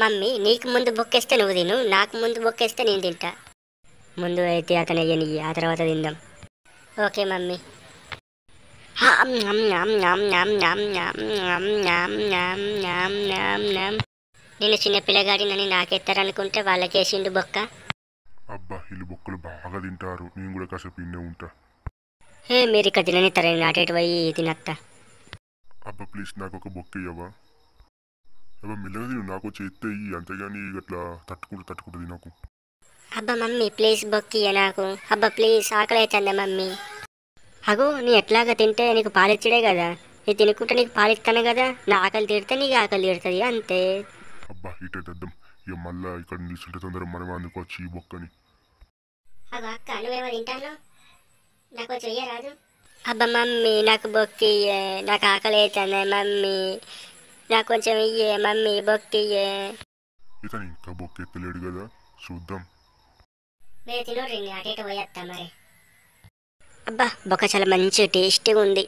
Mummy నీకు ముందు బొక్కేస్తే నువ్వు తిను, నాకు ముందు బొక్కేస్తే నేను తింటా. ముందు అయితే అతను అయ్యని ఆ తర్వాత తిందాం. Okay mummy. నేను చిన్న పిల్లగాడినని నాకెత్తారనుకుంటే వాళ్ళకేసిండు బొక్క. అబ్బా వీళ్ళు బొక్కలు బాగా తింటారు, నేను కూడా కాసేపు ఇన్నే ఉంటా. మీరు ఇక్కడ తిననిస్తారని నాటేటు పోయి తినత్తా. అబ్బా ప్లీజ్ నాకు ఒక బొక్క ఇవ్వవా? అబ్బా మెల్లగా తిను, నాకు చేస్తే ఇయ్యి, అంతేగాని అట్లా తట్టుకుంటూ తినకు. అబ్బా మమ్మీ ప్లీజ్ బొక్కియ్య నాకు. అబ్బా ప్లీజ్ ఆకలి అవుతుందా మమ్మీ? అగో నీ ఎట్లాగా తింటే నీకు పాలిచ్చుడే కదా, నీ తినుకుంటే నీకు పాలిస్తాను కదా, నా ఆకలి తీడితే నీకు ఆకలి తీరుతుంది అంతే. అబ్బా ఇటే తెద్దాం, ఇక మళ్ళా ఇక్కడ నిల్చుంటే తొందర మనం అందుకోవచ్చు ఈ బొక్కని. అబ్బా అక్క నువ్వేమో తింటాను, నాకు కొంచెం ఇయ్యరాదు. అబ్బా మమ్మీ నాకు బొక్కియ్యే, నాకు ఆకలి అవుతుంది మమ్మీ, నాకు కొంచెం ఇయ్యే మమ్మీ బొక్కియ్యే. ఇతను ఇంకా బొక్క ఎత్తలేడు కదా, చూద్దాం. మీరు తినోడ్రి, అటు ఇటు పోయేస్తా మరి. అబ్బా బొక్క చాలా మంచి టేస్టీగా ఉంది.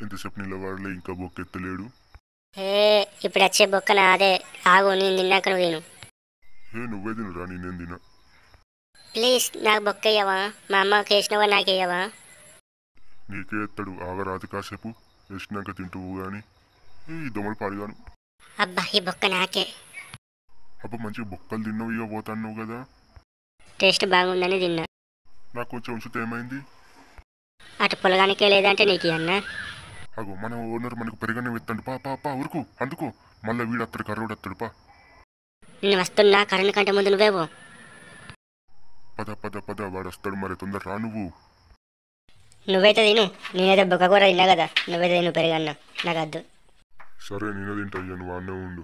ఎంతసేపు నిలబడలే, ఇంకా బొక్క ఎత్తలేడు. ఇప్పుడు వచ్చే బొక్క నాదే, ఆగు నేను తిన్నాక నువ్వు తిను. నువ్వే తినరా, నేనేం తినా. ప్లీజ్ నాకు బొక్క ఇయ్యవా, మా అమ్మకి వేసినవా నాకు ఇయ్యవా? నీకే ఎత్తాడు, ఆగరాదు కాసేపు, వేసినాక తింటువు గాని. ఈ దొమలు పాడుగాను. అబ్బా ఈ బొక్క నాకే. అబ్బా మంచిగా బొక్కలు తిన్నావు, ఇక పోతాన్నావు కదా. టేస్ట్ బాగుందని తిన్నా. నాకు కొంచెం ఉంచితే ఏమైంది? అటు పొలగానికే లేదంటే నీకు అన్నా. అగో మన ఓనర్ మనకు పెరగనే ఎత్తాడు, పా పా పా ఉరుకు అందుకో, మళ్ళీ వీడు అత్తడు, కర్రోడు అత్తడు, పా. నేను వస్తున్నా, కరెంట్ కంటే ముందు నువ్వేవో. పద పద పద, వాడు వస్తాడు మరి, తొందర రా నువ్వు. నువ్వైతే తిను, నేనైతే బొక్క కూర తిన్నా కదా, నువ్వైతే తిను పెరుగన్నా, నాకు వద్దు. సరే నేను తింటా, నువ్వు అన్నే ఉండు.